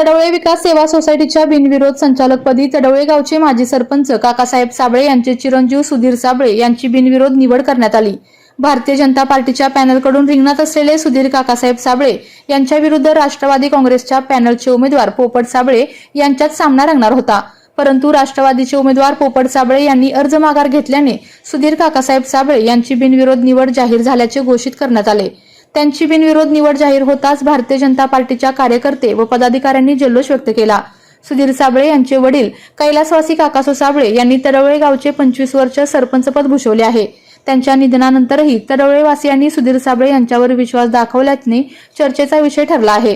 तडवळे विकास सेवा सोसायटीच्या बिनविरोध संचालकपदी तडवळे गावचे माजी सरपंच काकासाहेब साबळे यांचे चिरंजीव सुधीर साबळे यांची बिनविरोध निवड करण्यात आली। भारतीय जनता पार्टीच्या पॅनलकडून रिंगणात असलेले सुधीर काकासाहेब साबळे यांच्या विरुद्ध राष्ट्रवादी काँग्रेसच्या पॅनलचे उमेदवार पोपट साबळे यांच्यात सामना रंगणार होता, परंतु राष्ट्रवादीचे उमेदवार पोपट साबळे यांनी अर्ज माघार घेतल्याने सुधीर काकासाहेब साबळे यांची बिनविरोध निवड जाहीर झाल्याचे घोषित करण्यात आले। त्यांची बिनविरोध निवड जाहीर होताच भारतीय जनता पार्टीच्या कार्यकर्ते व पदाधिकाऱ्यांनी जल्लोष व्यक्त केला। सुधीर साबळे यांचे वडील कैलासवासी काकासो साबळे यांनी तडवळे गावचे 25 वर्ष सरपंचपद भूषवले आहे। त्यांच्या निधनानंतरही तडवळेवासियांनी सुधीर साबळे यांच्यावर विश्वास दाखवल्याने चर्चेचा विषय ठरला आहे।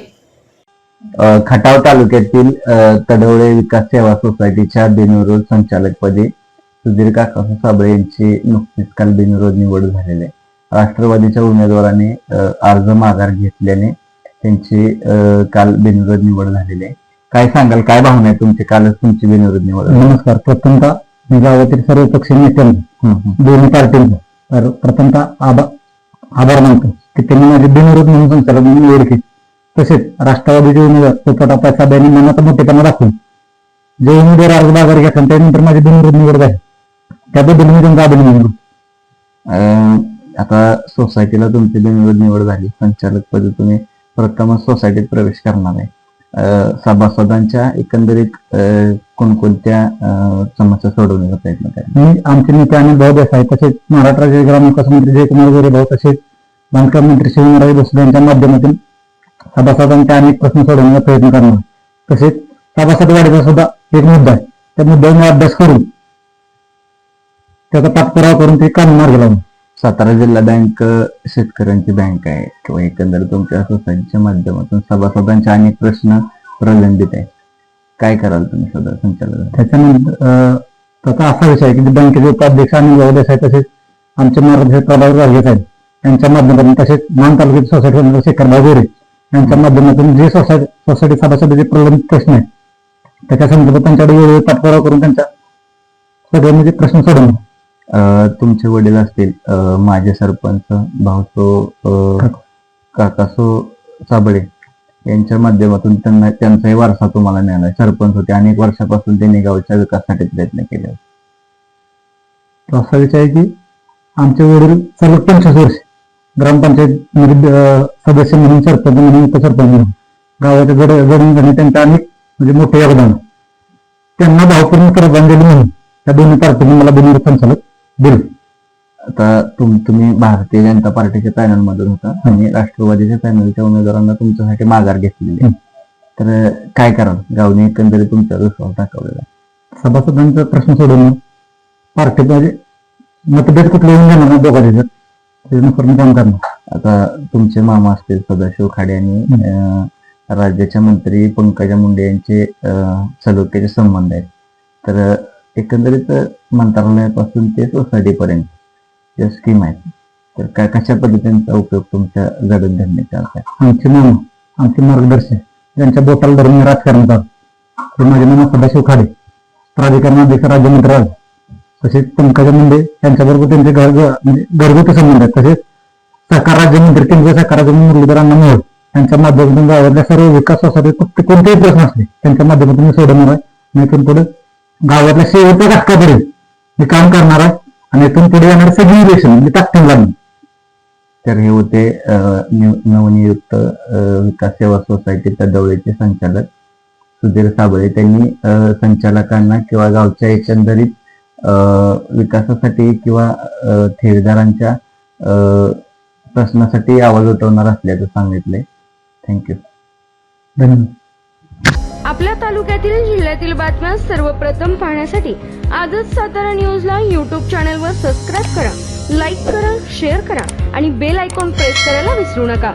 खटाव तालुक्यातील तडवळे विकास सेवा सोसायटीच्या बिनविरोध संचालकपदी सुधीर काकासो साबळे यांची नुकतीच काल बिनविरोध निवड झालेली आहे। राष्ट्रवादीच्या उमेदवाराने अर्ज माघार घेतल्याने त्यांची काल बिनविरोध निवड झालेली आहे। काय सांगाल, काय भावना आहे तुमची? कालच तुमची बिनविरोध निवड? नमस्कार. प्रथमतः मी गावातील सर्व पक्षी नेत्यांना दोन्ही पार्टींचा प्रथमतः आभार मानतो की त्यांनी माझी बिनविरोध म्हणून संचालक म्हणून निवड केली। तसेच राष्ट्रवादीचे उमेदवार पोपट साहेब यांनी मनात मोठेपणा दाखवून जे उमेदवार अर्ज माघार घेतला त्यानंतर माझी बिनविरोध निवड झाली, त्याबद्दल मी त्यांचा अभिनंदन करतो। आता सोसायटीला तुमची बिनविरोध निवड झाली, संचालक पदी तुम्ही प्रथमच सोसायटीत प्रवेश करणार आहे। सभासदांच्या एकंदरीत कोणकोणत्या समस्या सोडवण्याचा प्रयत्न करा? मी आमचे नेते अनिल भाऊ देसाई, तसेच महाराष्ट्र राज्य ग्रामविकास मंत्री जयकुमार गोरे भाऊ, तसेच बांधकाम मंत्री शिवराज भोसले यांच्या माध्यमातून सभासदांचे अनेक प्रश्न सोडवण्याचा प्रयत्न करणार। तसेच सभासद वाढीचा सुद्धा एक मुद्दा आहे, त्या मुद्द्यावर अभ्यास करून त्याचा पाठपुरावा करून ते काम मार्गी लावून सातारा जिल्हा बँक शेतकऱ्यांची बँक आहे किंवा एकंदरीत तुमच्या सोसायटीच्या माध्यमातून सभासदांचे अनेक प्रश्न प्रलंबित आहेत, काय कराल तुम्ही सदर संचालक? त्याच्यानंतर त्याचा असा विषय आहे की बँकेचे उपाध्यक्ष अनिल भाऊ देसाई, तसेच आमचे मार्गदर्शक प्रभाकर राजे साहेब यांच्या माध्यमातून, तसेच मान तालुक्यातील सोसायटी शेखर गोरे यांच्या माध्यमातून जे सोसायटी सभासदांचे प्रलंबित प्रश्न आहेत त्याच्या संदर्भात त्यांच्याकडे वेळोवेळी पाठपुरावा करून त्यांच्या सगळ्यांचे प्रश्न सोडवणार। तुमचे वडील असतील माजी सरपंच भाऊसो काकासो साबळे यांच्या माध्यमातून त्यांचाही वारसा तुम्हाला मिळाला। सरपंच होते, अनेक वर्षापासून त्यांनी गावच्या विकासासाठी प्रयत्न केले। असा विषय आहे की आमचे वडील सर्व 25 वर्ष ग्रामपंचायत सदस्य म्हणून, सरपंच म्हणून, उपसरपंच म्हणून गावाच्या जडणघडणी त्यांचं अनेक म्हणजे मोठे योगदान, त्यांना भावपूर्ण श्रद्धांजली म्हणून त्या दोन्ही पार्टीने मला बिनविरोध संचालक दिले। आता तुम्ही भारतीय जनता पार्टीच्या पॅनल मधून होता आणि राष्ट्रवादीच्या पॅनलच्या उमेदवारांना तुमच्यासाठी माघार घेतलेली, तर काय कराल? गावने एकंदरीत तुमच्यावर विश्वास दाखवलेला, सभासदांचा प्रश्न सोडवणं, पार्टीत म्हणजे मतभेद कुठले येऊन जाणार ना दोघांचे काम करणार। आता तुमचे मामा असतील सदाशिव खाडे आणि राज्याच्या मंत्री पंकजा मुंडे यांचे सलोख्याचे संबंध आहेत, तर एकंदरीत मंत्रालयापासून ते सोसायटीपर्यंत ज्या स्कीम आहेत, तर काय कशा पद्धतीचा उपयोग तुमच्या जडणघडणीचा? आमचे मामा, आमचे मार्गदर्शक ज्यांच्या बोटाला धरून राजकारणात आलं ते माझे मामा सदाशिव खाडे, प्राधिकरणाध्यक्ष राज्यमंत्री राज, तसेच पंकजा मुंडे यांच्याबरोबर त्यांचे म्हणजे घरगुती संबंध आहेत। तसेच सहकार राज्यमंत्री, केंद्रीय सहकार राज्यमंत्री मुरलीधर अण्णा मोहोळ यांच्या माध्यमातून गावातल्या सर्व विकास सोसायटी कोणतेही प्रश्न असले त्यांच्या माध्यमातून मी सोडवणार आहे। मी इथून पुढे गावातल्या शेवटच्या घटकापर्यंत मी काम करणार आहे आणि इथून पुढे येणारी सगळी इलेक्शन मी टाकून लागणार। तर हे होते नवनियुक्त विकास सेवा सोसायटी तडवळेचे संचालक सुधीर साबळे। त्यांनी संचालकांना किंवा गावच्या एकंदरीत विकासासाठी किंवा ठेवीदारांच्या प्रश्नासाठी आवाज उठवणार असल्याचं सांगितले। थँक्यू, धन्यवाद। आपल्या तालुक्यातील जिल्ह्यातील बातम्या सर्वप्रथम पाहण्यासाठी आजच सातारा न्यूजला YouTube चॅनलवर सबस्क्राईब करा, लाईक करा, शेअर करा आणि बेल आयकॉन प्रेस करायला विसरू नका।